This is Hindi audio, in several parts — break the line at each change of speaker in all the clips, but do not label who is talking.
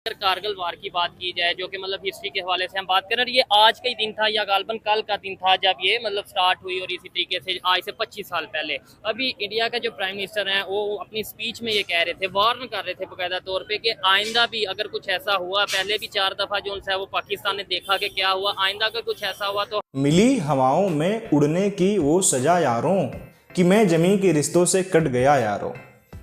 अगर कारगिल वार की बात की जाए जो कि मतलब हिस्ट्री के हवाले से हम बात करें, ये आज का ही दिन था या गालबन कल का दिन था जब ये मतलब स्टार्ट हुई, और इसी तरीके से आज से 25 साल पहले अभी इंडिया का जो प्राइम मिनिस्टर हैं वो अपनी स्पीच में ये कह रहे थे, वार्न कर रहे थे बाकायदा तौर पे कि आइंदा भी अगर कुछ ऐसा हुआ, पहले भी 4 दफा जो है वो पाकिस्तान ने देखा कि क्या हुआ, आइंदा अगर कुछ ऐसा हुआ तो
मिली हवाओं में उड़ने की वो सजा यारों कि मैं जमी के रिश्तों से कट गया यारों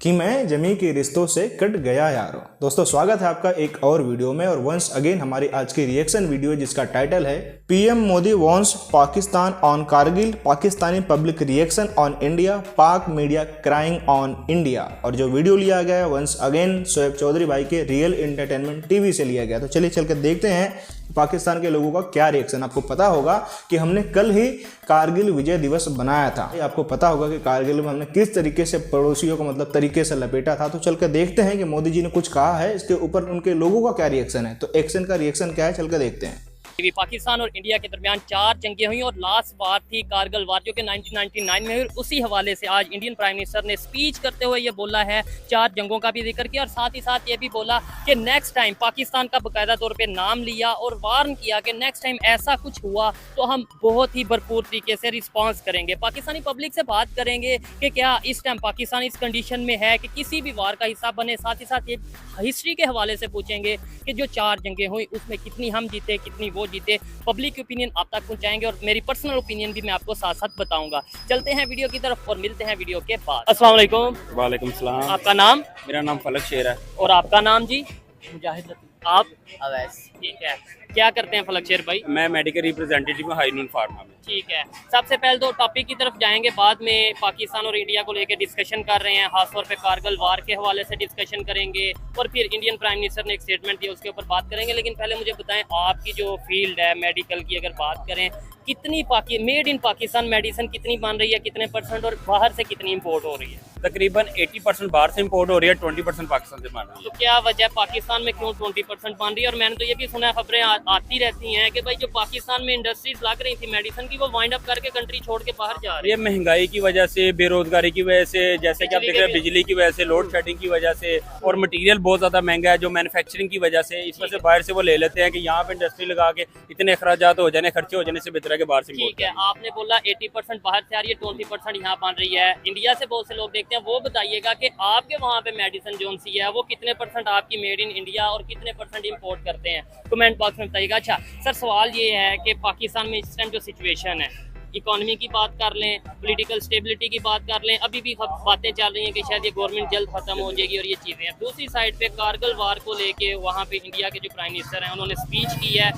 कि मैं जमी के रिश्तों से कट गया यारों। दोस्तों, स्वागत है आपका एक और वीडियो में। और वंस अगेन हमारी आज की रिएक्शन वीडियो जिसका टाइटल है PM Modi wants Pakistan on Kargil, Pakistani public reaction on India, पाक मीडिया क्राइंग ऑन इंडिया। और जो वीडियो लिया गया है वंस अगेन शोएब चौधरी भाई के रियल एंटरटेनमेंट टीवी से लिया गया। तो चलिए चल कर देखते हैं पाकिस्तान के लोगों का क्या रिएक्शन। आपको पता होगा कि हमने कल ही कारगिल विजय दिवस बनाया था। आपको पता होगा कि कारगिल में हमने किस तरीके से पड़ोसियों को मतलब तरीके से लपेटा था। तो चलकर देखते हैं कि मोदी जी ने कुछ कहा है, इसके ऊपर उनके लोगों का क्या रिएक्शन है। तो एक्शन का रिएक्शन क्या है, चलकर देखते हैं।
पाकिस्तान और इंडिया के दरमियान 4 जंगें हुई और लास्ट वार थी कारगिल वार जो कि 1999 में हुई। उसी हवाले से आज इंडियन प्राइम मिनिस्टर ने स्पीच करते हुए ये बोला है, 4 जंगों का भी जिक्र किया और साथ ही साथ ये भी बोला कि नेक्स्ट टाइम पाकिस्तान का बाकायदा तौर पे नाम लिया और वार्न किया कि नेक्स्ट टाइम ऐसा कुछ हुआ तो हम बहुत ही भरपूर तरीके से रिस्पॉन्स करेंगे, पाकिस्तानी पब्लिक से बात करेंगे कि क्या इस टाइम पाकिस्तान इस कंडीशन में है कि किसी भी वार का हिस्सा बने। साथ ही साथ ये हिस्ट्री के हवाले से पूछेंगे कि जो 4 जंगें हुई उसमें कितनी हम जीते, कितनी वो जीते। पब्लिक ओपिनियन आप तक पहुंचाएंगे और मेरी पर्सनल ओपिनियन भी मैं आपको साथ साथ बताऊंगा। चलते हैं वीडियो की तरफ और मिलते हैं वीडियो के बाद। अस्सलाम वालेकुम।
वालेकुम सलाम।
आपका नाम?
मेरा नाम फलक शेर है।
और आपका नाम जी?
मुजाहिद
आप?
अवैस।
ठीक है, क्या करते हैं फलक शेर भाई?
मैं मेडिकल रिप्रेजेंटेटिव हूँ हाई नून फार्मा में।
ठीक है, सबसे पहले तो टॉपिक की तरफ जाएंगे, बाद में पाकिस्तान और इंडिया को लेकर डिस्कशन कर रहे हैं, खासतौर पे कारगिल वार के हवाले से डिस्कशन करेंगे और फिर इंडियन प्राइम मिनिस्टर ने एक स्टेटमेंट दिया उसके ऊपर बात करेंगे। लेकिन पहले मुझे बताएं, आपकी जो फील्ड है मेडिकल की, अगर बात करें कितनी मेड इन पाकिस्तान मेडिसिन कितनी बन रही है, कितने परसेंट, और बाहर से कितनी इम्पोर्ट हो रही है?
तकरीबन 80% बाहर से इम्पोर्ट हो रही है, 20% पाकिस्तान से बन रही
तो क्या वजह है पाकिस्तान में क्यों 20% बन रही है? और मैंने तो ये भी सुना है, खबरें आती रहती हैं कि भाई जो पाकिस्तान में इंडस्ट्रीज लग रही थी मेडिसिन की वो वाइंड अप करके कंट्री छोड़ के बाहर जा रही
है। ये महंगाई की वजह से, बेरोजगारी की वजह से, जैसे कि आप देख रहे हैं बिजली की वजह से, लोड शेडिंग की वजह से, और मटेरियल बहुत ज्यादा महंगा है जो मैन्युफैक्चरिंग की वजह से, इस वजह से बाहर से वो ले लेते हैं कि यहाँ पे इंडस्ट्री लगा के इतने अखराजात हो जाने, खर्चे हो जाने से बेहतर है कि बाहर से।
ठीक है, आपने बोला 80% बाहर से आ रही है, 20% यहाँ बन रही है। इंडिया से बहुत से लोग देखते हैं, वो बताइएगा कि आपके वहाँ पे मेडिसिन जो सी है वो कितने परसेंट आपकी मेड इन इंडिया और कितने परसेंट इम्पोर्ट करते हैं, कमेंट बॉक्स में बताइएगा। अच्छा सर, सवाल ये है कि पाकिस्तान में इस टाइम जो सिचुएशन है, इकोनॉमी की बात कर लें, पॉलिटिकल स्टेबिलिटी की बात कर लें, अभी भी बातें चल रही हैं कि शायद ये गवर्नमेंट जल्द खत्म हो जाएगी और ये चीज़ें हैं। दूसरी साइड पे कारगिल वार को लेके वहाँ पे इंडिया के जो प्राइम मिनिस्टर हैं उन्होंने स्पीच की है,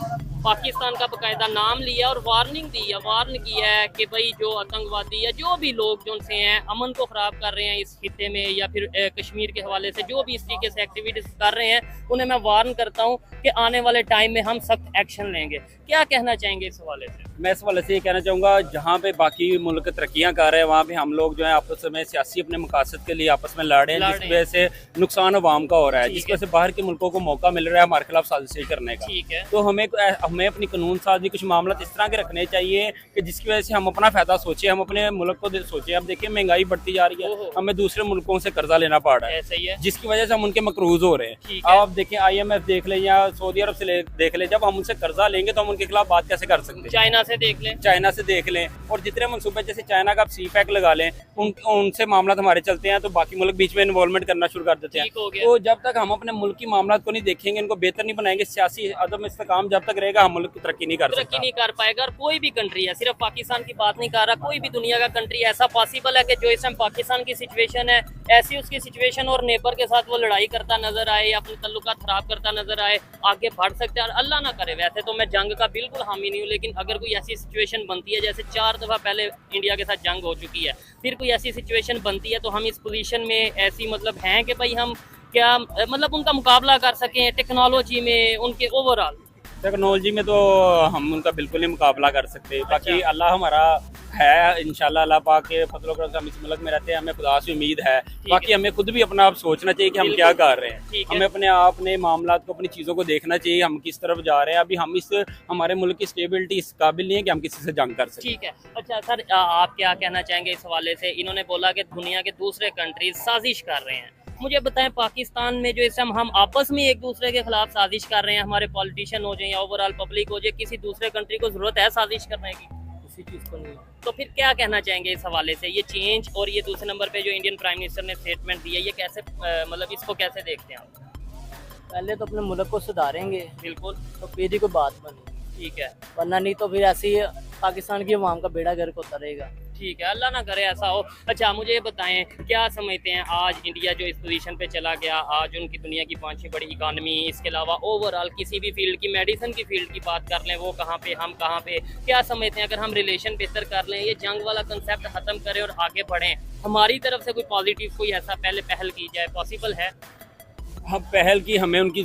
पाकिस्तान का बाकायदा नाम लिया और वार्निंग दी है, वार्न किया है कि भाई जो आतंकवादी या जो भी लोग जो से हैं अमन को ख़राब कर रहे हैं इस खिते में, या फिर कश्मीर के हवाले से जो भी इस तरीके से एक्टिविटीज़ कर रहे हैं, उन्हें मैं वार्न करता हूं कि आने वाले टाइम में हम सख्त एक्शन लेंगे। क्या कहना चाहेंगे इस हवाले से?
मैं इस वाले से ये कहना चाहूँगा, जहाँ पे बाकी मुल्क तरक्कियाँ कर रहे हैं वहाँ पे हम लोग जो है आपस में सियासी अपने मकासद के लिए आपस में लड़ रहे हैं, जिस वजह से नुकसान अवाम का हो रहा है, जिस वजह से बाहर के मुल्कों को मौका मिल रहा है हमारे खिलाफ साजिशें करने का।
ठीक है,
तो हमें अपनी कानून साजी कुछ मामला इस तरह के रखने चाहिए कि जिसकी वजह से हम अपना फायदा सोचे, हम अपने मुल्क को सोचे। अब देखिए महंगाई बढ़ती जा रही है, हमें दूसरे मुल्कों से कर्जा लेना पड़ रहा है,
सही है,
जिसकी वजह से हम उनके मकरूज हो रहे हैं। अब आप देखें IMF देख लें या सऊदी अरब से देख लें, जब हम उनसे कर्जा लेंगे तो हम उनके खिलाफ बात कैसे कर सकते हैं?
चाइना से देख लें,
चाइना से देख लें, और जितने मनसूबे जैसे चाइना का आप CPEC लगा लें, उनसे मामला हमारे चलते हैं तो बाकी मुल्क बीच में इन्वॉल्वमेंट करना शुरू कर देते हैं। तो जब तक हम अपने मुल्क की मामला को नहीं देखेंगे, इनको बेहतर नहीं बनाएंगे, सियासी अदम इस्तेकाम जब तक रहेगा हम मुल्क की तरक्की नहीं कर सकते,
नहीं कर पाएगा। और कोई भी कंट्री है, सिर्फ पाकिस्तान की बात नहीं कर रहा, कोई भी दुनिया का कंट्री ऐसा पॉसिबल है कि जो इस टाइम पाकिस्तान की सिचुएशन है ऐसी उसकी सिचुएशन और नेबर के साथ वो लड़ाई करता नजर आए या अपने तल्लुकात खराब करता नजर आए, आगे बढ़ सकते हैं। और अल्लाह ना करे, वैसे तो मैं जंग का बिल्कुल हामी नहीं हूँ, लेकिन अगर कोई ऐसी सिचुएशन बनती है, जैसे 4 दफा पहले इंडिया के साथ जंग हो चुकी है, फिर कोई ऐसी सिचुएशन बनती है तो हम इस पोजीशन में ऐसी मतलब हैं कि भाई हम क्या मतलब उनका मुकाबला कर सकें टेक्नोलॉजी में, उनके ओवरऑल
टेक्नोलॉजी में तो हम उनका बिल्कुल नहीं मुकाबला कर सकते। बाकी अल्लाह हमारा है, इंशाल्लाह अल्लाह पाक के फजल करम से हम इस मुल्क में रहते हैं, हमें खुदा से उम्मीद है। बाकी हमें खुद भी अपना आप सोचना चाहिए कि हम क्या कर रहे हैं, हमें अपने आप अपने मामलात को, अपनी चीज़ों को देखना चाहिए, हम किस तरफ जा रहे हैं। अभी हम हमारे मुल्क की स्टेबिलिटी इस काबिल नहीं है कि हम किसी से जंग कर सकें।
ठीक है, अच्छा सर, आप क्या कहना चाहेंगे इस हवाले से? इन्होंने बोला कि दुनिया के दूसरे कंट्रीज साजिश कर रहे हैं मुझे बताएं, पाकिस्तान में जो इस टाइम हम आपस में एक दूसरे के खिलाफ साजिश कर रहे हैं, हमारे पॉलिटिशियन हो जाए या ओवरऑल पब्लिक हो जाए, किसी दूसरे कंट्री को जरूरत है साजिश करने की?
किसी चीज़ को नहीं।
तो फिर क्या कहना चाहेंगे इस हवाले से, ये चेंज और ये दूसरे नंबर पे जो इंडियन प्राइम मिनिस्टर ने स्टेटमेंट दिया, ये कैसे मतलब इसको कैसे देखते हैं आप?
पहले तो अपने मुल्क को सुधारेंगे
बिल्कुल
तो फिर ही कोई बात बनेगी,
ठीक है,
वरना नहीं तो फिर ऐसे ही पाकिस्तान की अवाम का बेड़ा गर्क होता रहेगा।
ठीक है, अल्लाह ना करे ऐसा हो। अच्छा मुझे ये बताएं, क्या समझते हैं आज इंडिया जो इस पोजीशन पे चला गया, आज उनकी दुनिया की 5वीं बड़ी इकानमी, इसके अलावा ओवरऑल किसी भी फील्ड की, मेडिसिन की फील्ड की बात कर लें, वो कहाँ पे हम कहाँ पे, क्या समझते हैं अगर हम रिलेशन बेहतर कर लें, ये जंग वाला कंसेप्ट ख़त्म करें और आगे बढ़ें, हमारी तरफ से कोई पॉजिटिव कोई ऐसा पहले पहल की जाए, पॉसिबल है?
हम पहल की हमें उनकी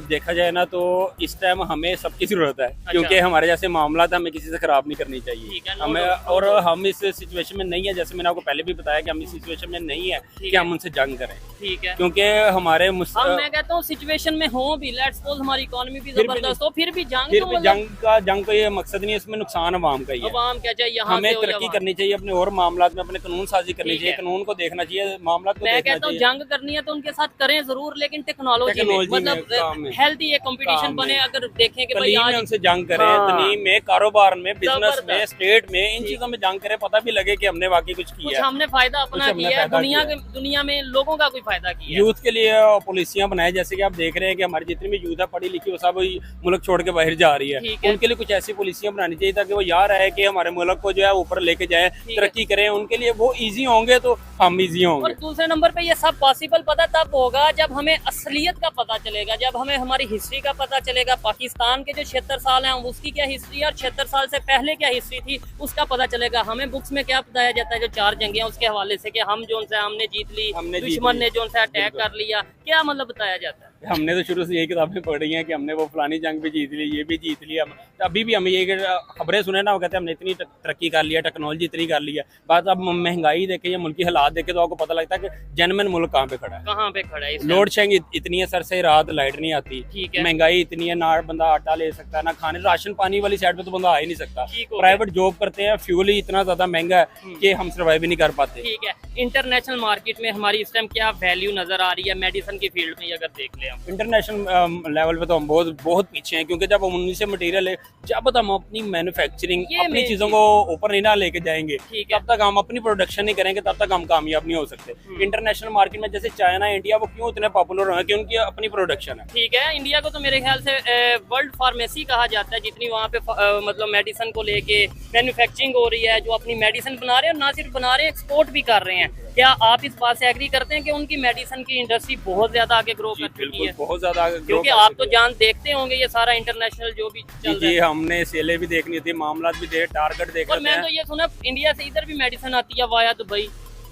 देखा जाए ना तो इस टाइम हमें सबकी जरूरत है, क्योंकि हमारे जैसे मामला था हमें किसी से खराब नहीं करनी चाहिए।
ठीक है,
हमें और हम इस सिचुएशन में नहीं है, जैसे मैंने आपको पहले भी बताया कि हम इस सिचुएशन में नहीं है कि हम उनसे जंग करें,
ठीक है,
क्योंकि हमारे
मैं कहता हूँ सिचुएशन में हो भी, लेट्स सपोज हमारी इकोनॉमी भी जबरदस्त हो, फिर भी
जंग का ये मकसद नहीं है, इसमें नुकसान अवाम का ही है।
अवाम क्या चाहिए,
हमें तरक्की करनी चाहिए अपने और मामला में, अपने कानून साजी करनी चाहिए, कानून को देखना चाहिए, मामला को
मैं कहता हूँ जंग करनी है तो उनके साथ करें जरूर, लेकिन टेक्नोलॉजी में मतलब हेल्थी ये कंपटीशन बने, अगर देखें कि भाई आज
उनसे जंग करें, तनीम में, कारोबार में, बिजनेस में, स्टेट में, इन चीजों में जंग करें, पता भी लगे कि हमने वाकई कुछ किया है,
हमने फायदा अपना किया है, दुनिया में लोगों का कोई फायदा किया है।
यूथ के लिए पॉलिसियां बनाए, जैसे कि आप देख रहे हैं कि हमारी जितनी भी यूथ है पढ़ी लिखी वो सब मुल्क छोड़ के बाहर जा रही है, उनके लिए कुछ ऐसी पॉलिसियां बनानी चाहिए ताकि वो याद रहे कि हमारे मुल्क को जो है ऊपर लेके जाए, तरक्की करें, उनके लिए वो ईजी होंगे तो हम ईजी होंगे।
और दूसरे नंबर पे ये सब पॉसिबल पता तब होगा जब हमें असलियत का पता चलेगा, जब हमें हमारी हिस्ट्री का पता चलेगा, पाकिस्तान के जो 76 साल हैं उसकी क्या हिस्ट्री है और 76 साल से पहले क्या हिस्ट्री थी उसका पता चलेगा। हमें बुक्स में क्या बताया जाता है, जो 4 जंगें उसके हवाले से कि हम जो हमने जीत ली, दुश्मन ने जो अटैक कर लिया, क्या मतलब बताया जाता है?
हमने तो शुरू से यही किताबें पढ़ी हैं कि हमने वो फलानी जंग भी जीत ली, ये भी जीत लिया, तो अभी भी हम ये खबरें सुने ना, वो कहते हैं हमने इतनी तरक्की कर लिया, टेक्नोलॉजी इतनी कर लिया। बात अब महंगाई देखे या मुल्की हालात देखे तो आपको पता लगता है कि जनमन मुल्क कहाँ पे खड़ा है,
कहाँ पे खड़ा है।
लोड शेडिंग इतनी है, सर से रात लाइट नहीं आती, महंगाई इतनी है, ना बंदा आटा ले सकता है, ना खाने, राशन पानी वाली साइड पे तो बंदा आ ही नहीं सकता, प्राइवेट जॉब करते हैं, फ्यूल ही इतना ज्यादा महंगा है कि हम सर्वाइव ही नहीं कर पाते।
ठीक है, इंटरनेशनल मार्केट में हमारी इस टाइम क्या वैल्यू नजर आ रही है मेडिसिन की फील्ड में, अगर देख ले हम
इंटरनेशनल लेवल पे तो हम बहुत पीछे हैं, क्योंकि जब हम उन्हीं से मटेरियल है, जब तक हम अपनी मैन्युफैक्चरिंग अपनी चीजों को ऊपर नहीं ना लेके जाएंगे, तब तक हम अपनी प्रोडक्शन नहीं करेंगे, तब तक हम कामयाब नहीं हो सकते। इंटरनेशनल मार्केट में जैसे चाइना, इंडिया, वो क्यों इतने पॉपुलर है कि उनकी अपनी प्रोडक्शन है।
ठीक है, इंडिया को तो मेरे ख्याल से वर्ल्ड फार्मेसी कहा जाता है, जितनी वहाँ पे मतलब मेडिसिन को लेके मैन्युफैक्चरिंग हो रही है, जो अपनी मेडिसिन बना रहे हैं, और ना सिर्फ बना रहे हैं, एक्सपोर्ट भी कर रहे हैं। क्या आप इस बात से एग्री करते हैं कि उनकी मेडिसिन की इंडस्ट्री बहुत ज्यादा आगे ग्रो कर चुकी है?
बहुत ज्यादा,
क्योंकि आप तो जान देखते होंगे ये सारा इंटरनेशनल जो भी चल रहा है।
हमने सेलें भी देखनी थी, मामला भी दे, टारगेट देख,
और मैं तो ये सुना इंडिया से इधर भी मेडिसिन आती है वाया दुबई,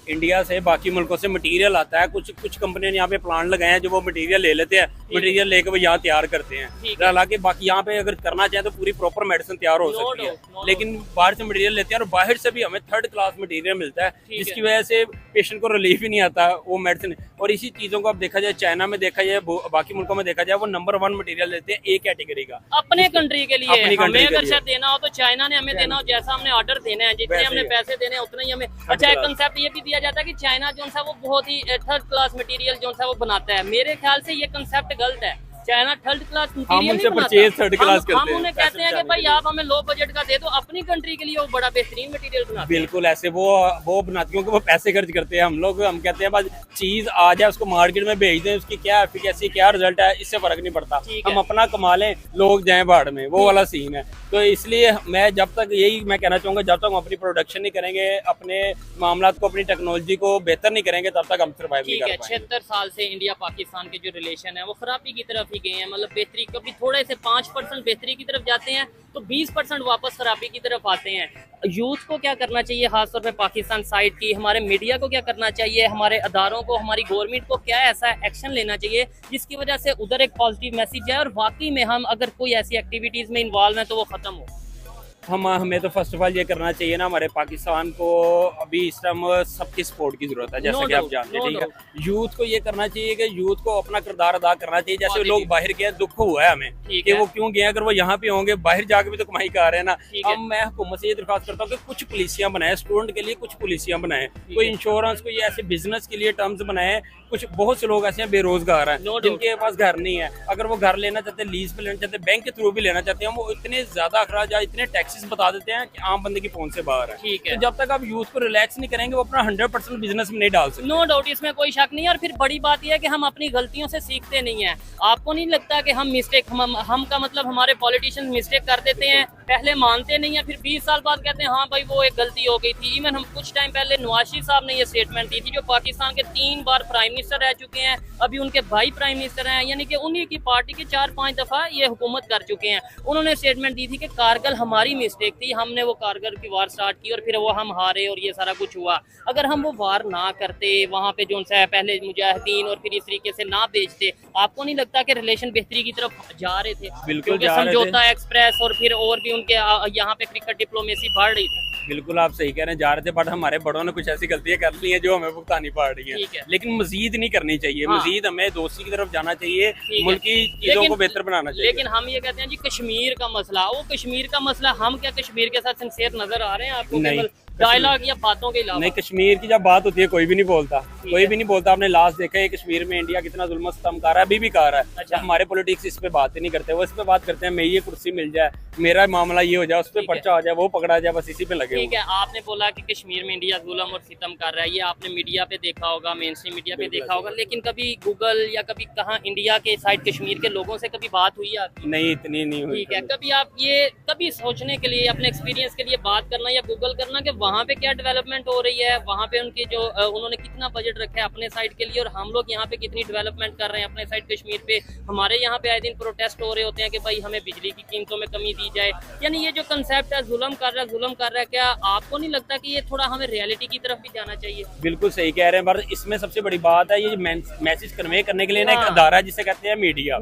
इंडिया से बाकी मुल्कों से मटेरियल आता है, कुछ कंपनियां यहाँ पे प्लांट लगाए हैं जो वो मटेरियल ले लेते हैं, मटेरियल लेके वो यहाँ तैयार करते हैं। हालांकि बाकी यहाँ पे अगर करना चाहे तो पूरी प्रॉपर मेडिसिन तैयार हो सकती है, लेकिन बाहर से मटेरियल लेते हैं और बाहर से भी हमें 3rd क्लास मटेरियल मिलता है, जिसकी वजह से पेशेंट को रिलीफ ही नहीं आता वो मेडिसिन। और इसी चीजों को अब देखा जाए, चाइना में देखा जाए, बाकी मुल्कों में देखा जाए, वो नंबर 1 मटेरियल लेते हैं एक कैटेगरी का
अपने कंट्री के लिए। हमें अगर शायद देना हो तो चाइना ने हमें देना हो, जैसा हमने ऑर्डर देना है, जितने हमने पैसे देने हैं उतना ही हमें। अच्छा, एक कंसेप्ट ये भी दिया जाता है कि चाइना जो है वो बहुत ही 3rd क्लास मटेरियल जो है वो बनाता है। मेरे ख्याल से ये कंसेप्ट गलत है, चाइना 3rd क्लास मटेरियल नहीं बनाता। हम उन्हें कहते हैं कि भाई आप हमें लो बजट का दे दो, अपनी कंट्री के लिए वो बड़ा बेहतरीन मटेरियल बनाते हैं।
बिल्कुल ऐसे वो बनाती, क्योंकि वो पैसे खर्च करते हैं। हम लोग हम कहते हैं बस चीज आ जाए, उसको मार्केट में भेज दें, उसकी क्या एफिकेसी, क्या रिजल्ट है, इससे फर्क नहीं पड़ता, हम अपना कमा लें, लोग जाएं बाढ़ में, वो वाला सीन है। तो इसलिए मैं जब तक यही मैं कहना चाहूंगा, जब तक हम अपनी प्रोडक्शन नहीं करेंगे, अपने मामला को, अपनी टेक्नोलॉजी को बेहतर नहीं करेंगे, तब तक हम सर्वाइव नहीं कर पाएंगे।
76 साल से इंडिया पाकिस्तान के जो रिलेशन है वो खराबी की तरफ ही गए हैं, मतलब बेहतरी, कभी थोड़े से 5% बेहतरी की तरफ जाते हैं तो 20% वापस खराबी की तरफ आते हैं। यूथ को क्या करना चाहिए, खासतौर पे पाकिस्तान साइड की, हमारे मीडिया को क्या करना चाहिए, हमारे अदारों को, हमारी गवर्नमेंट को क्या ऐसा एक्शन लेना चाहिए जिसकी वजह से उधर एक पॉजिटिव मैसेज जाए और वाकई में हम अगर कोई ऐसी एक्टिविटीज में इन्वॉल्व हैं तो वो खत्म हो?
हमें तो फर्स्ट ऑफ ऑल ये करना चाहिए ना, हमारे पाकिस्तान को अभी इस टाइम सबकी सपोर्ट की जरूरत है, जैसा कि आप जानते हैं, ठीक है। यूथ को ये करना चाहिए कि यूथ को अपना किरदार अदा करना चाहिए। जैसे लोग बाहर गए, दुख हुआ है हमें कि वो क्यों गए, अगर वो यहाँ पे होंगे, बाहर जाके भी तो कमाई कर रहे हैं ना। अब मैं हुकूमत से ये दरख्वास्त करता हूँ कि कुछ पॉलिसियां बनाए, स्टूडेंट के लिए कुछ पॉलिसियां बनाए, कोई इंश्योरेंस, कोई ऐसे बिजनेस के लिए टर्म्स बनाए। कुछ बहुत से लोग ऐसे हैं बेरोजगार हैं जिनके पास घर नहीं है, अगर वो घर लेना चाहते हैं, लीज पे लेना चाहते हैं, बैंक के थ्रू भी लेना चाहते हैं, वो इतने ज्यादा अखराज, इतने टैक्सेस बता देते हैं कि आम बंदे की पहुंच से बाहर है।
ठीक है,
तो जब तक आप यूथ को रिलैक्स नहीं करेंगे, वो अपना 100% बिजनेस में नहीं डाल सकते।
नो डाउट, इसमें कोई शक नहीं है। और फिर बड़ी बात यह है कि हम अपनी गलतियों से सीखते नहीं है। आपको नहीं लगता कि हम मिस्टेक, हम का मतलब हमारे पॉलिटिशियन मिस्टेक कर देते हैं, पहले मानते नहीं है, फिर 20 साल बाद कहते हैं हाँ भाई वो एक गलती हो गई थी। इवन हम कुछ टाइम पहले नवाज शरीफ साहब ने ये स्टेटमेंट दी थी, जो पाकिस्तान के 3 बार प्राइम मिनिस्टर रह चुके हैं, अभी उनके भाई प्राइम मिनिस्टर हैं, यानी कि उन्हीं की पार्टी के 4-5 दफा ये हुकूमत कर चुके हैं। उन्होंने स्टेटमेंट दी थी कि कारगिल हमारी मिस्टेक थी, हमने वो कारगिल की वार स्टार्ट की और फिर वो हम हारे और ये सारा कुछ हुआ। अगर हम वो वार ना करते, वहाँ पे जो सा पहले मुजाहिदीन और फिर इस तरीके से ना बेचते, आपको नहीं लगता कि रिलेशन बेहतरी की तरफ जा रहे थे?
बिल्कुल
समझौता एक्सप्रेस और फिर और भी उनके यहाँ पे क्रिकेट डिप्लोमेसी बढ़ रही थी।
बिल्कुल आप सही कह रहे हैं, जा रहे थे, बट हमारे बड़ों ने कुछ ऐसी गलतियां कर ली हैं जो हमें भुगतानी पड़ रही है। लेकिन मजीद नहीं करनी चाहिए। हाँ। मजीद हमें दोस्ती की तरफ जाना चाहिए, मुल्क की चीजों को बेहतर बनाना चाहिए।
लेकिन हम ये कहते हैं जी कश्मीर का मसला, वो कश्मीर का मसला, हम क्या कश्मीर के साथ सिंसियर नजर आ रहे हैं आपको?
नहीं,
डायलॉग या बातों के अलावा
नहीं। कश्मीर की जब बात होती है कोई भी नहीं बोलता, कोई भी नहीं बोलता। आपने लास्ट देखा है कश्मीर में इंडिया कितना जुल्म सितम कर रहा है, अभी भी कर रहा है। अच्छा। हमारे पॉलिटिक्स इस पे बात ही नहीं करते, वो इस पे बात करते हैं मेरी ये कुर्सी मिल जाए, मेरा मामला ये हो जाए, उस पर पर्चा हो जाए, वो पकड़ा जाए, बस इसी पे लगे।
ठीक है, आपने बोला कि कश्मीर में इंडिया जुल्म और सितम कर रहा है, ये आपने मीडिया पे देखा होगा, मेन स्ट्रीम मीडिया पे देखा होगा, लेकिन कभी गूगल या कभी कहाँ इंडिया के साइड कश्मीर के लोगों से कभी बात हुई है आपकी?
नहीं, इतनी नहीं हुई।
ठीक है, कभी आप ये कभी सोचने के लिए, अपने एक्सपीरियंस के लिए बात करना या गूगल करना कि वहाँ पे क्या डेवलपमेंट हो रही है, वहाँ पे उनकी जो उन्होंने कितना बजट रखा है अपने साइड के लिए, और हम लोग यहाँ पे कितनी डेवलपमेंट कर रहे हैं अपने साइड कश्मीर पे? हमारे यहाँ पे आए दिन प्रोटेस्ट हो रहे होते हैं कि भाई हमें बिजली की कीमतों में कमी दी जाए। यानी ये जो कंसेप्ट है जुल्म कर रहा है, क्या आपको नहीं लगता कि ये थोड़ा हमें रियलिटी की तरफ भी जाना चाहिए?
बिल्कुल सही कह रहे हैं, पर इसमें सबसे बड़ी बात है ये मैसेज कन्वे करने के लिए ना एक अदारा है जिसे कहते हैं मीडिया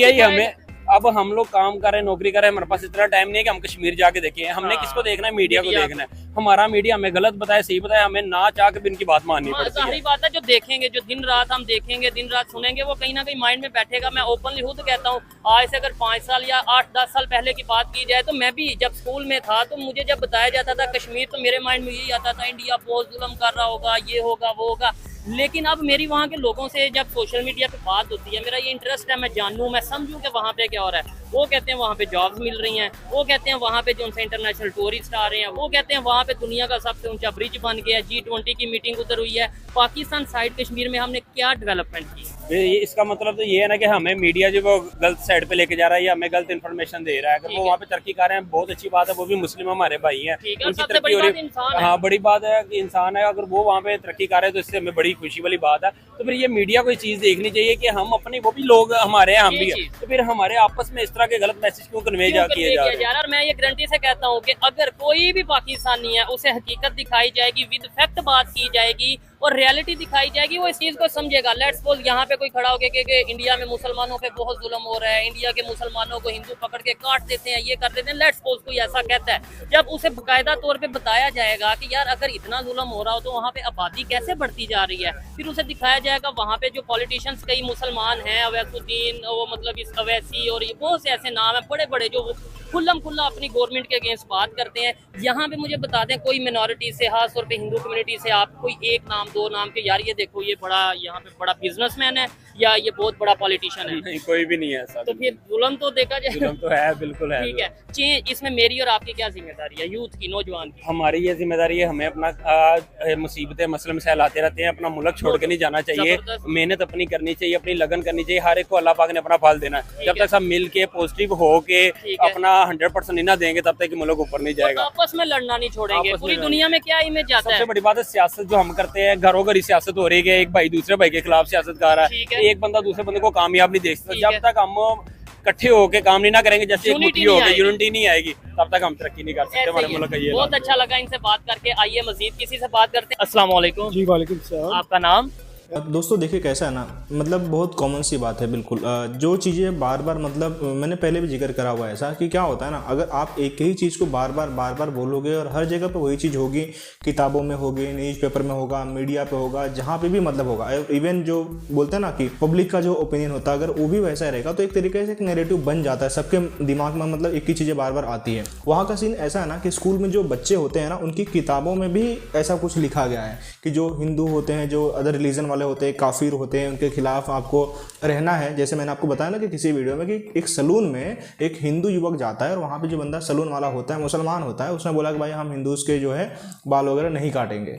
ही हमें। अब हम लोग काम कर रहे हैं, नौकरी कर रहे हैं, हमारे पास इतना टाइम नहीं है कि हम कश्मीर जाके देखें। हमने किसको देखना है? मीडिया को देखना है। हमारा मीडिया हमें गलत बताए, सही बताए, हमें ना चाह के भी इनकी बात माननी पड़ती है।
सारी बात है, जो देखेंगे, जो दिन रात हम देखेंगे, दिन रात सुनेंगे, वो कहीं ना कहीं माइंड में बैठेगा। मैं ओपनली खुद कहता हूँ, आज से अगर 5 साल या 8-10 साल पहले की बात की जाए, तो मैं भी जब स्कूल में था तो मुझे जब बताया जाता था कश्मीर, तो मेरे माइंड में यही आता था इंडिया बहुत जुल्म कर रहा होगा, ये होगा वो होगा। लेकिन अब मेरी वहाँ के लोगों से जब सोशल मीडिया पे बात होती है, मेरा ये इंटरेस्ट है, मैं जानूँ, मैं समझूँ कि वहाँ पे क्या हो रहा है। वो कहते हैं वहाँ पे जॉब्स मिल रही हैं, वो कहते हैं वहाँ पे जो उनसे इंटरनेशनल टूरिस्ट आ रहे हैं, वो कहते हैं वहाँ पे दुनिया का सबसे ऊंचा ब्रिज बन गया, G20 की मीटिंग उधर हुई है। पाकिस्तान साइड कश्मीर में हमने क्या डेवलपमेंट की?
इसका मतलब तो ये है ना कि हमें मीडिया जो वो गलत साइड पे लेके जा रहा है या हमें गलत इन्फॉर्मेशन दे रहा है। अगर वो वहाँ पे तरक्की कर रहे हैं, बहुत अच्छी बात है, वो भी मुस्लिम हमारे भाई हैं, उनकी तरक्की हो रही है। हाँ, बड़ी बात है कि इंसान है, अगर वो वहाँ पे तरक्की कर रहे हैं तो इससे हमें बड़ी खुशी वाली बात है। तो फिर ये मीडिया को ये चीज देखनी चाहिए कि हम अपने, वो भी लोग हमारे हैं, हम भी हैं, तो फिर हमारे आपस में इस तरह के गलत मैसेज क्यों कन्वे किए जा रहे हैं?
और मैं ये गारंटी से कहता हूँ कि अगर कोई भी पाकिस्तानी है, उसे हकीकत दिखाई जाएगी, विद फैक्ट बात की जाएगी और रियलिटी दिखाई जाएगी, वो इस चीज को समझेगा। लेट्स सपोज यहाँ पे कोई खड़ा हो गया कि इंडिया में मुसलमानों पे बहुत जुल्म हो रहा है, इंडिया के मुसलमानों को हिंदू पकड़ के काट देते हैं, ये कर देते हैं। लेट्स सपोज कोई ऐसा कहता है, जब उसे बाकायदा तौर पे बताया जाएगा कि यार अगर इतना जुल्म हो रहा हो तो वहाँ पे आबादी कैसे बढ़ती जा रही है, फिर उसे दिखाया जाएगा वहाँ पे जो पॉलिटिशियंस कई मुसलमान हैं, अवैसुद्दीन, वो मतलब इस अवैसी और ये बहुत से ऐसे नाम है बड़े बड़े, जो खुल्लम खुल्ला अपनी गवर्नमेंट के अगेंस्ट बात करते हैं। यहाँ पे मुझे बता दें, कोई मिनॉरिटी से, खास तौर पे हिंदू कम्युनिटी से, आप कोई एक नाम, 2 नाम के, यार ये देखो ये बड़ा यहाँ पे बड़ा बिजनेसमैन है या ये बहुत बड़ा पॉलिटिशियन है?
नहीं, कोई भी नहीं है ऐसा।
तो फिर जुल्म तो देखा जाए,
जुल्म तो है, बिल्कुल है।
ठीक है, चेंज इसमें मेरी और आपकी क्या जिम्मेदारी है, यूथ की, नौजवान की?
हमारी ये जिम्मेदारी है, हमें अपना मुसीबतें मसले मसाइल आते रहते हैं, अपना मुल्क छोड़ के नहीं जाना चाहिए, मेहनत अपनी करनी चाहिए, अपनी लगन करनी चाहिए, हर एक को अल्लाह पाक ने अपना फल देना है। जब तक सब मिल के पॉजिटिव हो के अपना 100% नहीं देंगे, तब तक मुल्क ऊपर नहीं जाएगा।
आपस में लड़ना नहीं छोड़ेंगे, पूरी दुनिया में क्या इमेज जाता है?
सबसे बड़ी बात है सियासत जो हम करते हैं, घरों घरी सियासत हो रही है, एक भाई दूसरे भाई के खिलाफ सियासत कर रहा है, एक बंदा दूसरे बंदे को कामयाब नहीं देख सकता। जब तक हम इकट्ठे होके काम नहीं ना करेंगे, जैसे एक मुट्ठी हो गई, यूनिटी नहीं आएगी, तब तक हम तरक्की नहीं कर सकते। हमारे मुल्क का ये
बहुत अच्छा लगा इनसे बात करके। आइए मजीद किसी से बात करते हैं। अस्सलाम वालेकुम।
जी वालेकुम सलाम।
आपका नाम?
अब दोस्तों देखिए कैसा है ना, मतलब बहुत कॉमन सी बात है बिल्कुल। जो चीज़ें बार बार, मतलब मैंने पहले भी जिक्र करा हुआ है ऐसा कि क्या होता है ना, अगर आप एक ही चीज़ को बार बार बोलोगे और हर जगह पे वही चीज़ होगी, किताबों में होगी, न्यूज़पेपर में होगा, मीडिया पे होगा, जहाँ पे भी मतलब होगा, इवन जो बोलते हैं ना कि पब्लिक का जो ओपिनियन होता है अगर वो भी वैसा रहेगा तो एक तरीके से एक नेरेटिव बन जाता है सबके दिमाग में, मतलब एक ही चीज़ें बार बार आती है। वहाँ का सीन ऐसा है ना कि स्कूल में जो बच्चे होते हैं ना, उनकी किताबों में भी ऐसा कुछ लिखा गया है कि जो हिंदू होते हैं, जो अदर रिलीजन वाले होते हैं, काफिर होते हैं, उनके खिलाफ आपको रहना है। जैसे मैंने आपको बताया ना कि किसी वीडियो में कि एक सलून में एक हिंदू युवक जाता है और वहाँ पे जो बंदा सलून वाला होता है मुसलमान होता है, उसने बोला कि भाई हम हिंदूज के जो है बाल वगैरह नहीं काटेंगे,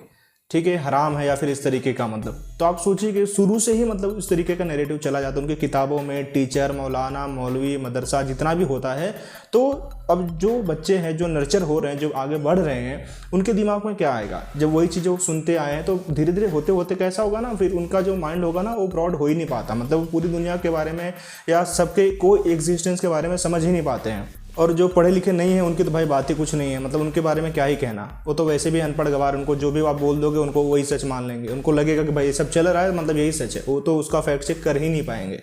ठीक है, हराम है या फिर इस तरीके का। मतलब तो आप सोचिए कि शुरू से ही मतलब इस तरीके का नैरेटिव चला जाता है उनकी किताबों में, टीचर, मौलाना, मौलवी, मदरसा जितना भी होता है। तो अब जो बच्चे हैं, जो नर्चर हो रहे हैं, जो आगे बढ़ रहे हैं, उनके दिमाग में क्या आएगा जब वही चीज़ें वो सुनते आए हैं, तो धीरे धीरे होते होते कैसा होगा ना, फिर उनका जो माइंड होगा ना वो ब्रॉड हो ही नहीं पाता, मतलब वो पूरी दुनिया के बारे में या सबके कोई एग्जिस्टेंस के बारे में समझ ही नहीं पाते हैं। और जो पढ़े लिखे नहीं हैं उनकी तो भाई बात ही कुछ नहीं है, मतलब उनके बारे में क्या ही कहना, वो तो वैसे भी अनपढ़ गवार, उनको जो भी आप बोल दोगे उनको वही सच मान लेंगे, उनको लगेगा कि भाई ये सब चल रहा है मतलब यही सच है, वो तो उसका फैक्ट चेक कर ही नहीं पाएंगे।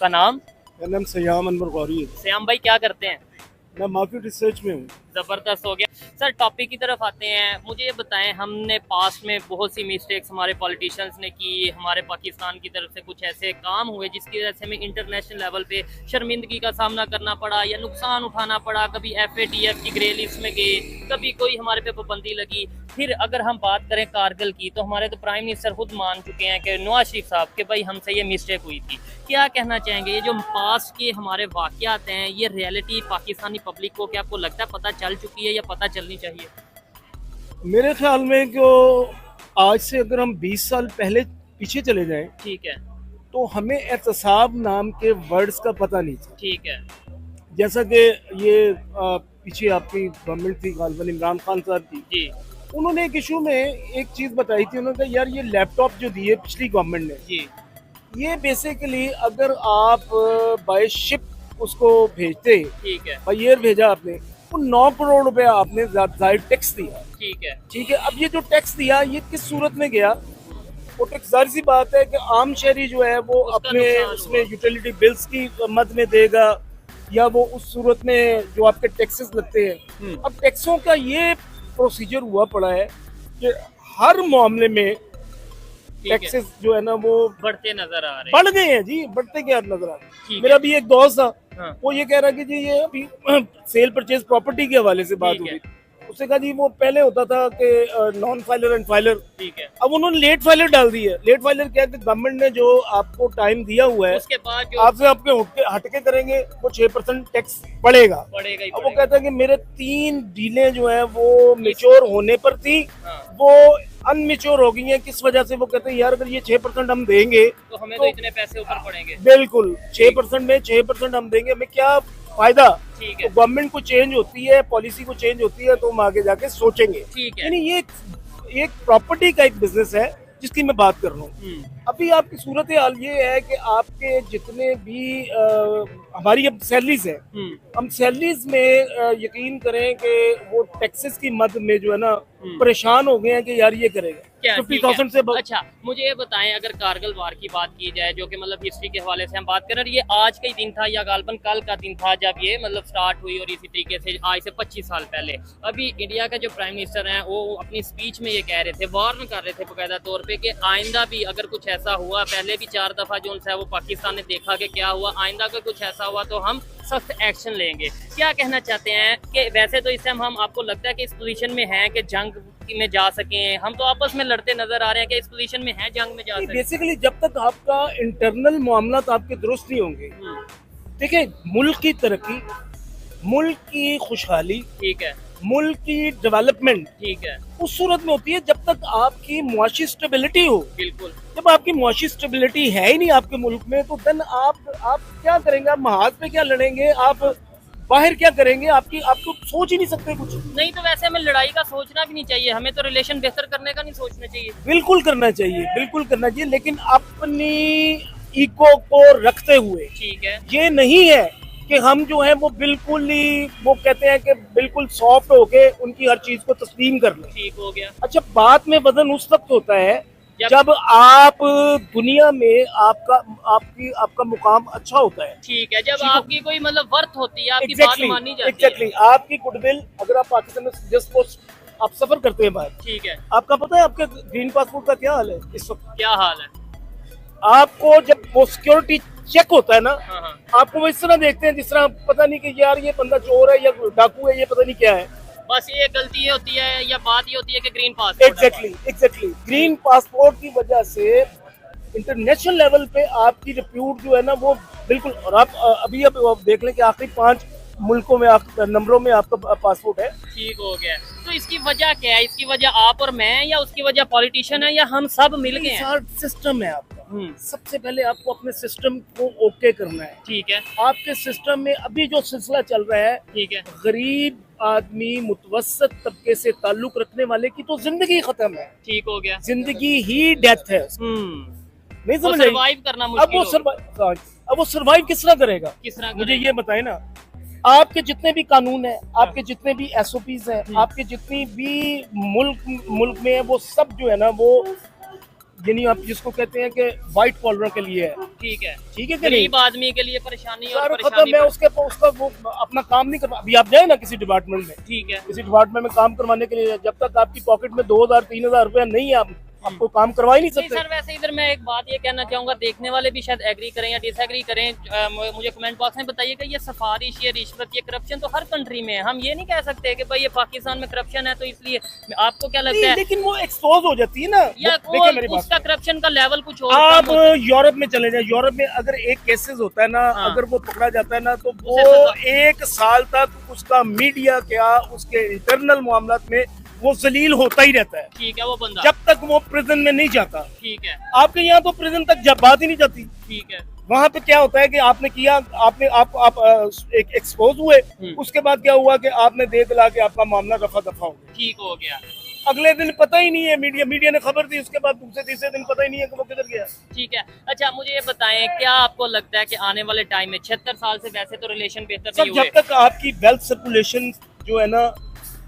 का नाम?
मेरा नाम सयाम अनवर गौरी है।
श्याम भाई क्या करते हैं?
मैं मार्केट रिसर्च में हूँ।
ज़बरदस्त हो गया सर। टॉपिक की तरफ आते हैं। मुझे ये बताएं, हमने पास्ट में बहुत सी मिस्टेक्स हमारे पॉलिटिशियंस ने की, हमारे पाकिस्तान की तरफ से कुछ ऐसे काम हुए जिसकी वजह से हमें इंटरनेशनल लेवल पे शर्मिंदगी का सामना करना पड़ा या नुकसान उठाना पड़ा। कभी FATF की ग्रे लिस्ट में गए, कभी कोई हमारे पे पाबंदी लगी। फिर अगर हम बात करें कारगिल की, तो हमारे तो प्राइम मिनिस्टर खुद मान चुके हैं कि नवाज शरीफ साहब के भाई हमसे ये मिस्टेक हुई थी। क्या कहना चाहेंगे, ये जो पास्ट के हमारे वाक़यात हैं, ये रियलिटी पाकिस्तानी पब्लिक को क्या आपको लगता है पता चल चुकी है या पता चलनी चाहिए?
मेरे ख्याल में कि आज से अगर हम 20 साल पहले पीछे चले जाएं,
ठीक है,
तो हमें एहतसाब नाम के वर्ड्स का पता नहीं था।
ठीक है,
जैसा कि ये पीछे आपकी गवर्नमेंट थी, गालिबन इमरान खान साहब की,
जी
उन्होंने एक इशू में एक चीज़ बताई थी। उन्होंने कहा यार ये लैपटॉप जो दिए पिछली गवर्नमेंट ने,
जी
ये बेसिकली अगर आप बाय शिप उसको भेजते,
ठीक है,
बाय एयर भेजा आपने, वो 9 करोड़ रुपए आपने जाहिर टैक्स दिया।
ठीक है,
ठीक है, अब ये जो टैक्स दिया ये किस सूरत में गया? वो टैक्स जाहिर सी बात है कि आम शहरी जो है वो
उसका
अपने
नुकसान
उसमें
हुआ।
यूटिलिटी बिल्स की मद में देगा, या वो उस सूरत में जो आपके टैक्सेस लगते हैं। अब टैक्सों का ये प्रोसीजर हुआ पड़ा है कि हर मामले में
ठीक है,
टैक्सेस जो है ना वो
बढ़ते नजर आ रहे हैं।
बढ़ गए हैं जी, बढ़ते क्या नजर आ रहे
ठीक
हैं।
है।
मेरा भी एक दोस्त था,
हाँ।
वो ये कह रहा कि जी ये अभी सेल परचेज प्रॉपर्टी के हवाले से बात
ठीक है।
हुई। उसने कहा जी वो पहले होता था कि नॉन फाइलर एंड फाइलर,
ठीक है,
अब उन्होंने लेट फाइलर डाल दी है। लेट फाइलर क्या है कि गवर्नमेंट ने जो आपको टाइम दिया हुआ है,
उसके बाद जो
आपसे आपके हटके करेंगे वो 6% टैक्स पड़ेगा।
पड़ेगा ही
अब वो
पड़ेगा।
कहता है कि मेरे 3 डीलें जो है वो मेच्योर होने पर थी,
हाँ।
वो अनमेच्योर हो गई हैं। किस वजह से? वो कहते हैं यार अगर ये 6% हम देंगे
तो हमें तो इतने पैसे ऊपर पड़ेंगे।
बिल्कुल 6% में 6% हम देंगे, हमें क्या फायदा?
ठीक है,
तो गवर्नमेंट को चेंज होती है, पॉलिसी को चेंज होती है, तो हम आगे जाके सोचेंगे।
ठीक है,
यानी ये एक प्रॉपर्टी का एक बिजनेस है जिसकी मैं बात कर रहा हूँ। अभी आपकी सूरत हाल ये है कि आपके जितने भी हमारी अब सैलरीज है, हम सैलरीज में यकीन करें कि वो टैक्सेस की मद में जो है ना परेशान हो गए हैं कि यार ये करेगा
क्या
50,000 से
अच्छा मुझे ये बताएं, अगर कारगिल वार की बात की जाए, जो कि मतलब हिस्ट्री के हवाले से हम बात करें, ये आज का ही दिन था या गालबन कल का दिन था जब ये मतलब स्टार्ट हुई, और इसी तरीके से आज से 25 साल पहले अभी इंडिया का जो प्राइम मिनिस्टर हैं वो अपनी स्पीच में ये कह रहे थे, वार्न कर रहे थे बाकायदा तौर पे कि आइंदा भी अगर कुछ ऐसा हुआ, पहले भी 4 दफा जो है वो पाकिस्तान ने देखा कि क्या हुआ, आइंदा अगर कुछ ऐसा हुआ तो हम सख्त एक्शन लेंगे। क्या कहना चाहते हैं कि वैसे तो इस टाइम हम आपको लगता है कि इस पोजीशन में हैं कि जंग में जा सकें, हम तो आपस में लड़ते नजर आ रहे हैं कि इस पोजीशन में हैं जंग में जा सकें?
बेसिकली जब तक आपका इंटरनल मामला तो आपके दुरुस्त नहीं होंगे, देखिए मुल्क की तरक्की, मुल्क की खुशहाली,
ठीक है,
मुल्क की डेवलपमेंट
ठीक है,
उस सूरत में होती है जब तक आपकी मुआशी स्टेबिलिटी हो।
बिल्कुल,
जब आपकी मुआशी स्टेबिलिटी है ही नहीं आपके मुल्क में, तो देन आप क्या करेंगे? आप महाज पे क्या लड़ेंगे? आप बाहर क्या करेंगे? आप तो सोच ही नहीं सकते कुछ।
नहीं तो वैसे हमें लड़ाई का सोचना भी नहीं चाहिए, हमें तो रिलेशन बेहतर करने का नहीं सोचना चाहिए।
बिल्कुल करना चाहिए, बिल्कुल करना चाहिए, लेकिन अपनी ईगो को रखते हुए।
ठीक है,
ये नहीं है कि हम जो है वो बिल्कुल ही, वो कहते हैं कि बिल्कुल सॉफ्ट होके उनकी हर चीज को तस्लीम कर लें।
ठीक हो गया।
अच्छा, बात में वजन उस वक्त होता है जब आप दुनिया में आपका मुकाम अच्छा होता है,
ठीक है, जब आपकी कोई मतलब वर्थ होती है, आपकी बात मानी जाती है।
एग्जैक्टली, आपकी गुडविल, अगर आप पाकिस्तान में जस्ट आप सफर करते हैं बाहर,
ठीक है,
आपका पता है आपके ग्रीन पासपोर्ट का क्या हाल है इस वक्त?
क्या हाल है?
आपको जब वो सिक्योरिटी चेक होता है ना,
हाँ।
आपको वो इस तरह देखते हैं जिस तरह पता नहीं कि यार ये बंदा चोर है या डाकू है, ये पता नहीं क्या है।
बस ये गलती ये होती है या बात ये होती है कि green passport.
Exactly green passport की वजह से इंटरनेशनल लेवल पे आपकी रिप्यूट जो है ना वो बिल्कुल, और आप अभी अब देख लें कि आखिरी 5 मुल्कों में नंबरों में आपका पासपोर्ट है।
ठीक हो गया। तो इसकी वजह क्या है? इसकी वजह आप और मैं, या उसकी वजह पॉलिटिशियन है, या हम सब मिल गए हैं?
सिस्टम है आपका। सबसे पहले आपको अपने सिस्टम को ओके करना है।
ठीक है,
आपके सिस्टम में अभी जो सिलसिला चल रहा है,
ठीक है,
गरीब आदमी मुतवसत तबके से ताल्लुक रखने वाले की तो जिंदगी खत्म है।
ठीक हो गया।
जिंदगी ही डेथ है, नहीं समझ रहे?
सर्वाइव करना मुश्किल होगा।
अब वो सर्वाइव किस तरह करेगा?
किस तरह
मुझे ये बताए ना। आपके जितने भी कानून है, आपके जितने भी SOPs है, आपके जितनी भी मुल्क में है, वो सब जो है ना वो यानी आप जिसको कहते हैं कि व्हाइट कॉलर के लिए है।
ठीक है
कि नहीं?
गरीब आदमी के लिए परेशानी और
खत्म
परेशानी
है, उसका वो अपना काम नहीं कर। अभी आप जाए ना किसी डिपार्टमेंट में,
ठीक है,
किसी डिपार्टमेंट में काम करवाने के लिए, जब तक आपकी पॉकेट में 2000-3000 रुपया नहीं है, आपको काम करवा ही नहीं
नहीं
सकते।
सर, वैसे इधर मैं एक बात ये कहना चाहूंगा, देखने वाले भी शायद एग्री करें या डिसएग्री करें, मुझे कमेंट बॉक्स में बताइएगा। ये सफारिश, ये रिश्वत, ये करप्शन तो हर कंट्री में है। हम ये नहीं कह सकते कि भाई ये पाकिस्तान में करप्शन है तो इसलिए। आपको क्या लगता है?
लेकिन वो एक्सपोज हो जाती है ना,
या
देखिए मेरी बात,
उसका करप्शन का लेवल कुछ और
आप यूरोप में चले जाए, यूरोप में अगर एक केसेस होता है ना,
हाँ।
अगर वो पकड़ा जाता है ना, तो वो 1 साल तक उसका मीडिया क्या उसके इंटरनल मामलात में वो जलील होता ही रहता है।
ठीक है, वो बंदा
जब तक वो प्रिजन में नहीं जाता।
ठीक है,
आपके यहाँ तो प्रिजन तक जब बात ही नहीं जाती।
ठीक है,
वहाँ पे क्या होता है कि आपने किया, आप एक एक्सपोज हुए, उसके बाद क्या हुआ कि आपने दे दिला के आपका मामला रफा दफा हो गया।
ठीक हो गया।
अगले दिन पता ही नहीं है, मीडिया ने खबर दी, उसके बाद दूसरे तीसरे दिन पता ही नहीं है कि वो किधर गया।
ठीक है, अच्छा मुझे ये बताएं, क्या आपको लगता है कि आने वाले टाइम में 76 साल से वैसे तो रिलेशन बेहतर नहीं हुए?
जब तक आपकी वेल्थ सर्कुलेशन जो है ना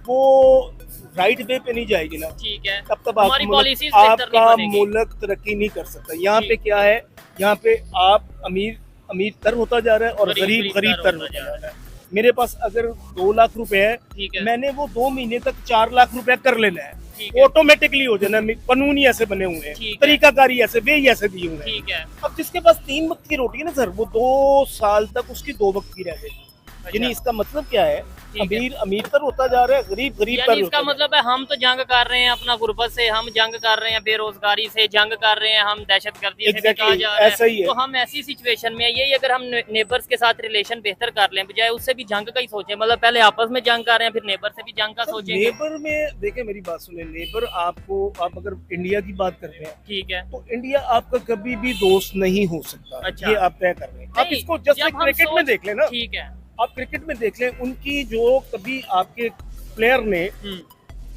वो राइट वे पे नहीं जाएगी ना,
ठीक है,
तब तक
हमारी पॉलिसीज बेहतर नहीं
आपका
बनेगी।
मुल्क तरक्की नहीं कर सकता। यहाँ पे क्या है, यहाँ पे आप अमीर तर होता जा रहा है और गरीब तर होता जा रहा है। मेरे पास अगर 2 लाख रुपए है,
ठीक है,
मैंने वो 2 महीने तक 4 लाख रुपए कर लेना है,
ठीक है,
ऑटोमेटिकली हो जाना। कानून ही ऐसे बने हुए हैं,
ठीक है।
तरीकाकारी ऐसे, वे ही ऐसे दिए हुए हैं।
ठीक है,
अब जिसके पास 3 वक्त की रोटी है ना सर, वो 2 साल तक उसकी 2 वक्त की रह जाएगी। यानी इसका मतलब क्या है, अमीर तर होता जा रहा है, गरीब तर
यानी इसका मतलब है हम तो जंग कर रहे हैं अपना गुर्बत से, हम जंग कर रहे हैं बेरोजगारी से, जंग कर रहे हैं हम दहशतगर्दी से, भी कहा जा रहा
ऐसा ही है।
तो हम ऐसी सिचुएशन में यही, अगर हम नेबर्स के साथ रिलेशन बेहतर कर लें, बजाय उससे भी जंग का ही सोचें, मतलब पहले आपस में जंग कर रहे हैं फिर नेबर से भी जंग का सोचें।
नेबर में देखिए मेरी बात सुने, नेबर आप अगर इंडिया की बात करते हैं,
ठीक है,
तो इंडिया आपका कभी भी दोस्त नहीं हो सकता।
अच्छा।
ये आप तय कर रहे हैं। आप
नहीं,
इसको जस्ट
जब हम
क्रिकेट में देख लें ना,
ठीक है,
आप क्रिकेट में देख लें, उनकी जो कभी आपके प्लेयर ने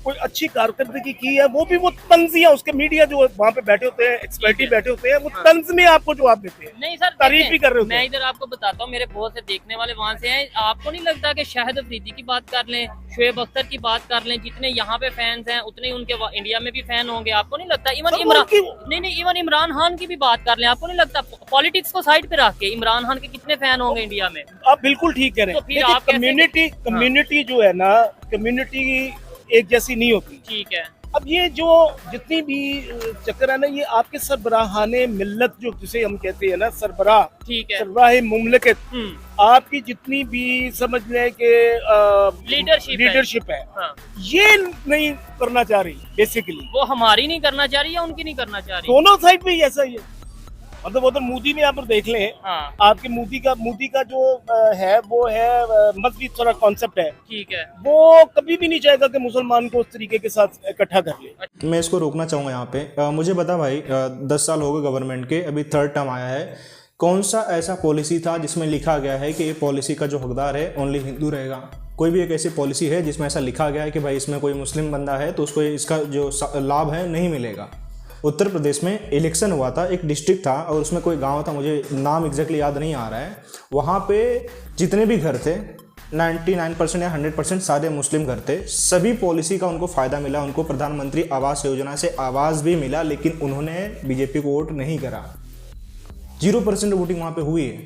कोई अच्छी कारकर्दगी की है, वो भी वो तंजिया, उसके मीडिया जो वहाँ पे बैठे होते हैं, एक्सपर्टी बैठे होते हैं, वो तंज में आपको जवाब देते हैं,
नहीं सर
तारीफ भी कर रहे होते
मैं
हैं।
इधर आपको बताता हूँ, मेरे बहुत से देखने वाले वहाँ से हैं। आपको नहीं लगता कि शाहिद अफरीदी की बात कर लें, शोएब अख्तर की बात कर लें, जितने यहाँ पे फैंस हैं उतने ही उनके इंडिया में भी फैन होंगे? आपको नहीं लगता? इवन इमरान इमरान खान की भी बात कर लें, आपको नहीं लगता पॉलिटिक्स को साइड पे रख के इमरान खान के कितने फैन होंगे इंडिया में?
आप बिल्कुल ठीक कह रहे हैं।
तो फिर आप
कम्युनिटी जो है ना, कम्युनिटी एक जैसी नहीं होती।
ठीक है,
अब ये जो जितनी भी चक्कर है ना, ये आपके सरबराहाने मिल्लत जो जिसे हम कहते हैं ना, सरबराह,
ठीक है,
सरबराह मुमलकत, आपकी जितनी भी समझ लें कि लीडरशिप है,
हाँ।
ये नहीं करना चाह रही बेसिकली।
वो हमारी नहीं करना चाह रही या उनकी नहीं करना चाह रही?
दोनों साइड पे ही ऐसा ही है। मतलब उधर मोदी में आप देख लें,
हाँ।
आपके मोदी का जो है वो है मजबूत थोड़ा कॉन्सेप्ट है,
ठीक है,
वो कभी भी नहीं चाहेगा कि मुसलमान को उस तरीके के साथ इकट्ठा कर ले।
मैं इसको रोकना चाहूँगा यहाँ पे। मुझे बता भाई, 10 साल हो गए गवर्नमेंट के, अभी 3rd टर्म आया है, कौन सा ऐसा पॉलिसी था जिसमें लिखा गया है कि ये पॉलिसी का जो हकदार है ओनली हिंदू रहेगा? कोई भी एक ऐसी पॉलिसी है जिसमें ऐसा लिखा गया है कि भाई इसमें कोई मुस्लिम बंदा है तो उसको इसका जो लाभ है नहीं मिलेगा? उत्तर प्रदेश में इलेक्शन हुआ था, एक डिस्ट्रिक्ट था और उसमें कोई गांव था, मुझे नाम एग्जैक्टली याद नहीं आ रहा है, वहाँ पे जितने भी घर थे 99% या 100% सारे मुस्लिम घर थे। सभी पॉलिसी का उनको फ़ायदा मिला, उनको प्रधानमंत्री आवास योजना से आवास भी मिला, लेकिन उन्होंने बीजेपी को वोट नहीं करा। 0% वोटिंग वहाँ पे हुई है।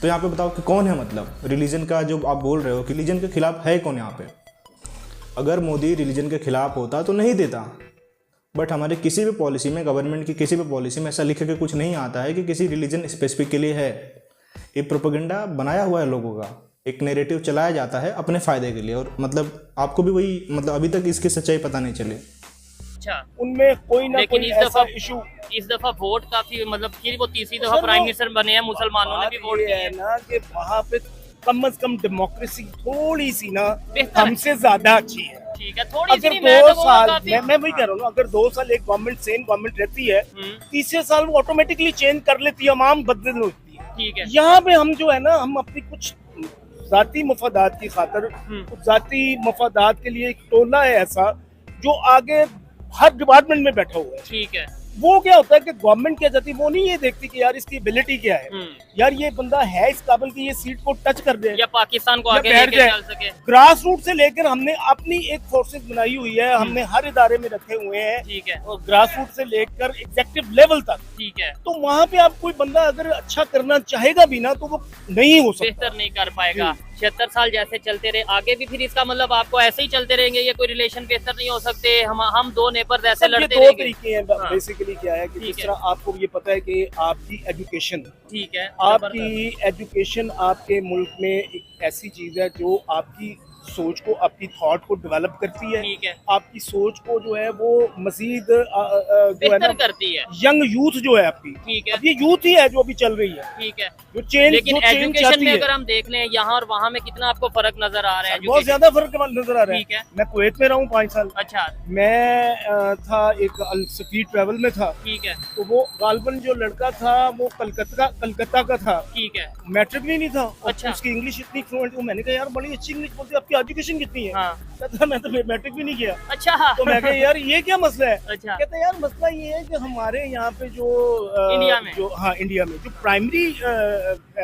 तो यहाँ पे बताओ कि कौन है, मतलब रिलीजन का जो आप बोल रहे हो कि रिलीजन के खिलाफ है कौन यहाँ पे? अगर मोदी रिलीजन के खिलाफ होता तो नहीं देता, बट हमारे किसी भी पॉलिसी में, गवर्नमेंट की किसी भी पॉलिसी में ऐसा लिख के कुछ नहीं आता है कि किसी रिलीजन स्पेसिफिक के लिए है। ये प्रोपेगेंडा बनाया हुआ है लोगों का, एक नैरेटिव चलाया जाता है अपने फ़ायदे के लिए, और मतलब आपको भी वही, मतलब अभी तक इसकी सच्चाई पता नहीं चली।
अच्छा,
उनमें कोई ना
लेकिन
कोई
इस
ऐसा
दफा
इशू,
इस दफा वोट काफी, मतलब फिर वो तीसरी दफा प्राइम मिनिस्टर बने हैं, मुसलमानों ने भी वोट
ये
दिए
है
हैं।
ना कि वहाँ पे कम से कम डेमोक्रेसी थोड़ी सी ना
बेहतर है।
हमसे ज्यादा अच्छी है।
ठीक है, थोड़ी सी
अगर
नहीं, मैं
2
तो बोलूँ
साल,
काफी।
मैं वही कह रहा हूँ ना, अगर 2 साल एक गवर्नमेंट सेम गवर्नमेंट रहती है, तीसरे साल वो ऑटोमेटिकली चेंज कर लेती है, अमाम बदल होती है।
ठीक है,
यहाँ पे हम जो है ना, हम अपनी कुछ जाती मफादात की खातर, कुछ जाती मफादात के लिए एक टोला है ऐसा जो आगे हर डिपार्टमेंट में बैठा हुआ है।
ठीक है।
वो क्या होता है कि गवर्नमेंट क्या जाती है, वो नहीं ये देखती कि यार इसकी एबिलिटी क्या है, यार ये बंदा है इस काबिल की ये सीट को टच कर दे
या पाकिस्तान को
या
आगे
बैठ
लेके
जाए।
चल सके।
ग्रास रूट से लेकर हमने अपनी एक फोर्सेस बनाई हुई है, हमने हर इदारे में रखे हुए हैं,
ठीक है,
और ग्रास रूट से लेकर एग्जेक्टिव लेवल तक।
ठीक है,
तो वहाँ पे आप कोई बंदा अगर अच्छा करना चाहेगा भी ना, तो वो नहीं हो सकता।
बेहतर नहीं कर पाएगा। 76 साल जैसे चलते रहे आगे भी, फिर इसका मतलब आपको ऐसे ही चलते रहेंगे, ये कोई रिलेशन बेहतर नहीं हो सकते, हम दो नेबर्स ऐसे
सब ये
लड़ते
2
रहेंगे।
तरीके हैं
हाँ।
बेसिकली। क्या है कि
ठीक
जिस
है।
तरह आपको ये पता है कि आपकी एजुकेशन,
ठीक है,
आपकी एजुकेशन आपके मुल्क में एक ऐसी चीज है जो आपकी सोच को, आपकी थॉट को डेवलप करती है,
ठीक है,
आपकी सोच को जो है वो मजीद जो है
बेहतर
ना,
करती है।
यंग यूथ जो है आपकी,
ठीक है,
अब ये यूथ ही है जो अभी चल रही है,
ठीक है।
जो चेंज
लेकिन एजुकेशन
चाहती
में
है।
अगर हम देख लें यहाँ और वहाँ में कितना आपको फर्क नजर आ रहा है?
बहुत ज्यादा फर्क नजर आ रहा
ठीक है।
मैं कुवैत में रहा हूँ 5 साल।
अच्छा,
मैं था एक अल सफीर ट्रैवल में था,
ठीक है,
तो वो गालबन जो लड़का था वो कलकत्ता का था,
ठीक है,
मैट्रिक भी नहीं था, और
अच्छा।
उसकी इंग्लिश इतनी फ्लुएंट, मैंने कहा यार बड़ी अच्छी इंग्लिश बोलती है, आपकी एजुकेशन कितनी है?
हाँ,
कहता मैं तो मैट्रिक भी नहीं किया।
अच्छा,
तो मैं कहा यार ये क्या मसला है?
अच्छा,
कहते यार मसला ये है कि हमारे यहाँ पे जो
इंडिया में,
जो हाँ इंडिया में जो प्राइमरी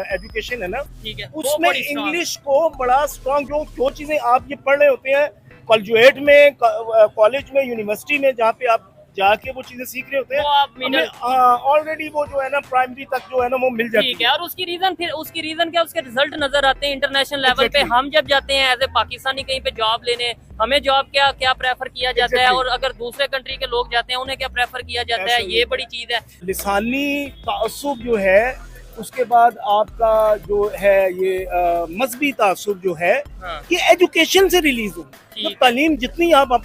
एजुकेशन है ना,
ठीक है, वो
उसमें
बड़ी strong है।
इंग्लिश को बड़ा स्ट्रॉन्ग, जो चीजें आप ये पढ़ रहे होते हैं कॉलेजुएट में, कॉलेज में, यूनिवर्सिटी में, जहाँ पे आप जाके वो चीजें सीख रहे होते हैं,
वो आप मिडिल,
ऑलरेडी वो जो है ना प्राइमरी तक जो है ना वो मिल जाती
ठीक है। और उसकी रीजन क्या, उसके रिजल्ट नजर आते हैं इंटरनेशनल लेवल पे।
Exactly.
हम जब जाते हैं एज ए पाकिस्तानी कहीं पे जॉब लेने, हमें जॉब क्या प्रेफर किया जाता है,
Exactly.
और अगर दूसरे कंट्री के लोग जाते हैं उन्हें क्या प्रेफर किया जाता है,
Absolutely.
ये बड़ी चीज है।
लिसानी तासुब जो है, उसके बाद आपका जो है ये मजहबी तासुब जो है,
हाँ,
ये एजुकेशन से रिलीज हो।
ठीक
तो
है।
तालीम जितनी आप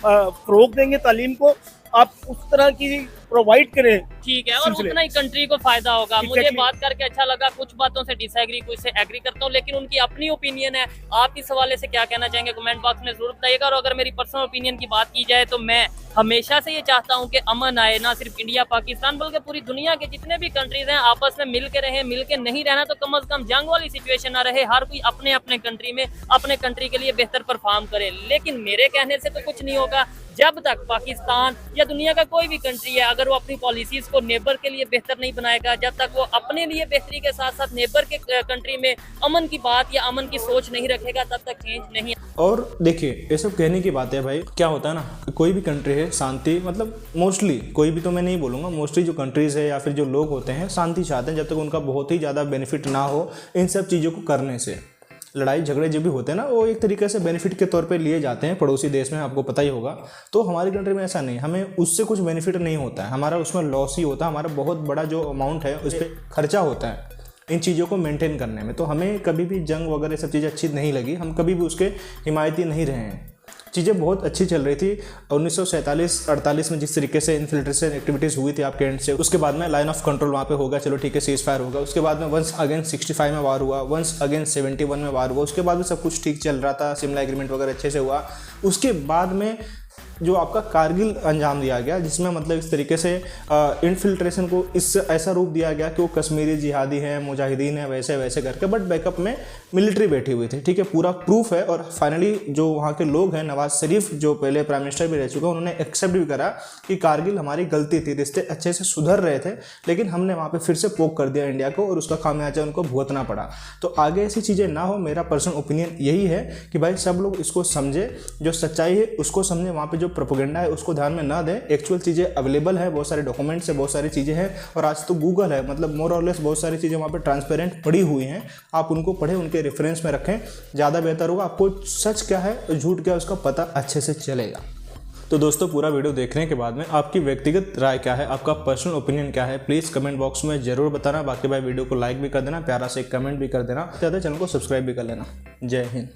फरोग देंगे, तालीम को आप उस तरह की प्रोवाइड करें,
ठीक है, और
सिलसिले।
उतना ही कंट्री को फायदा होगा। मुझे
Exactly.
बात करके अच्छा लगा, कुछ बातों से डिसएग्री, कुछ से एग्री करता हूँ, लेकिन उनकी अपनी ओपिनियन है। आप इस हवाले से क्या कहना चाहेंगे कमेंट बॉक्स में जरूर बताइएगा। और अगर मेरी पर्सनल ओपिनियन की बात की जाए तो मैं हमेशा से ये चाहता हूँ कि अमन आए, ना सिर्फ इंडिया पाकिस्तान बल्कि पूरी दुनिया के जितने भी कंट्रीज हैं आपस में मिल के रहें। मिल के नहीं रहना तो कम से कम जंग वाली सिचुएशन ना रहे, हर कोई अपने अपने कंट्री में अपने कंट्री के लिए बेहतर परफॉर्म करे। लेकिन मेरे कहने से तो कुछ नहीं होगा जब तक पाकिस्तान या दुनिया का कोई भी कंट्री है अगर वो अपनी पॉलिसीज को नेबर के लिए बेहतर नहीं बनाएगा, जब तक वो अपने लिए बेहतरी के साथ साथ नेबर के कंट्री में अमन की बात या अमन की सोच नहीं रखेगा, तब तक चेंज नहीं।
और देखिए ये सब कहने की बात है भाई, क्या होता है ना कि कोई भी कंट्री है शांति, मतलब मोस्टली, कोई भी तो मैं नहीं बोलूँगा, मोस्टली जो कंट्रीज़ है या फिर जो लोग होते हैं शांति चाहते हैं, जब तक उनका बहुत ही ज़्यादा बेनिफिट ना हो इन सब चीज़ों को करने से। लड़ाई झगड़े जो भी होते हैं ना वो एक तरीके से बेनिफिट के तौर पे लिए जाते हैं पड़ोसी देश में, आपको पता ही होगा। तो हमारी कंट्री में ऐसा नहीं, हमें उससे कुछ बेनिफिट नहीं होता है, हमारा उसमें लॉस ही होता है, हमारा बहुत बड़ा जो अमाउंट है उस पर खर्चा होता है इन चीज़ों को मेंटेन करने में। तो हमें कभी भी जंग वगैरह सब चीज़ें अच्छी नहीं लगी, हम कभी भी उसके हिमायती नहीं रहे हैं। चीज़ें बहुत अच्छी चल रही थी 1947-48 में जिस तरीके से इन्फिल्ट्रेशन एक्टिविटीज़ हुई थी आपके एंड से, उसके बाद में लाइन ऑफ कंट्रोल वहाँ पे होगा, चलो ठीक है सीज फायर होगा। उसके बाद में वंस अगेन 65 में वार हुआ, वंस अगेन 71 में वार हुआ, उसके बाद में सब कुछ ठीक चल रहा था, शिमला एग्रीमेंट वगैरह अच्छे से हुआ। उसके बाद में जो आपका कारगिल अंजाम दिया गया, जिसमें मतलब इस तरीके से इन्फिल्ट्रेशन को इस ऐसा रूप दिया गया कि वो कश्मीरी जिहादी हैं, मुजाहिदीन हैं, वैसे वैसे करके, बट बैकअप में मिलिट्री बैठी हुई थी, ठीक है, पूरा प्रूफ है। और फाइनली जो वहाँ के लोग हैं, नवाज शरीफ जो पहले प्राइम मिनिस्टर भी रह चुके हैं, उन्होंने एक्सेप्ट भी करा कि कारगिल हमारी गलती थी, रिश्ते अच्छे से सुधर रहे थे, लेकिन हमने वहाँ पे फिर से पोक कर दिया इंडिया को और उसका खामियाजा उनको भुगतना पड़ा। तो आगे ऐसी चीज़ें ना हो, मेरा पर्सनल ओपिनियन यही है कि भाई सब लोग इसको समझे, जो सच्चाई है उसको समझे, वहाँ पे जो प्रोपेगेंडा है उसको ध्यान में ना दें। एक्चुअल चीज़ें अवेलेबल है, बहुत सारे डॉक्यूमेंट्स है, बहुत सारी चीज़ें हैं, और आज तो गूगल है, मतलब मोर और लेस बहुत सारी चीज़ें वहाँ पे ट्रांसपेरेंट पड़ी हुई हैं। आप उनको पढ़ें, उनके रेफरेंस में रखें, ज़्यादा बेहतर होगा। आपको सच क्या है झूठ क्या है उसका पता अच्छे से चलेगा। तो दोस्तों पूरा वीडियो देखने के बाद में आपकी व्यक्तिगत राय क्या है, आपका पर्सनल ओपिनियन क्या है, प्लीज़ कमेंट बॉक्स में ज़रूर बताना। बाकी भाई वीडियो को लाइक भी कर देना, प्यारा से एक कमेंट भी कर देना, ज़्यादा चैनल को सब्सक्राइब भी कर लेना। जय हिंद।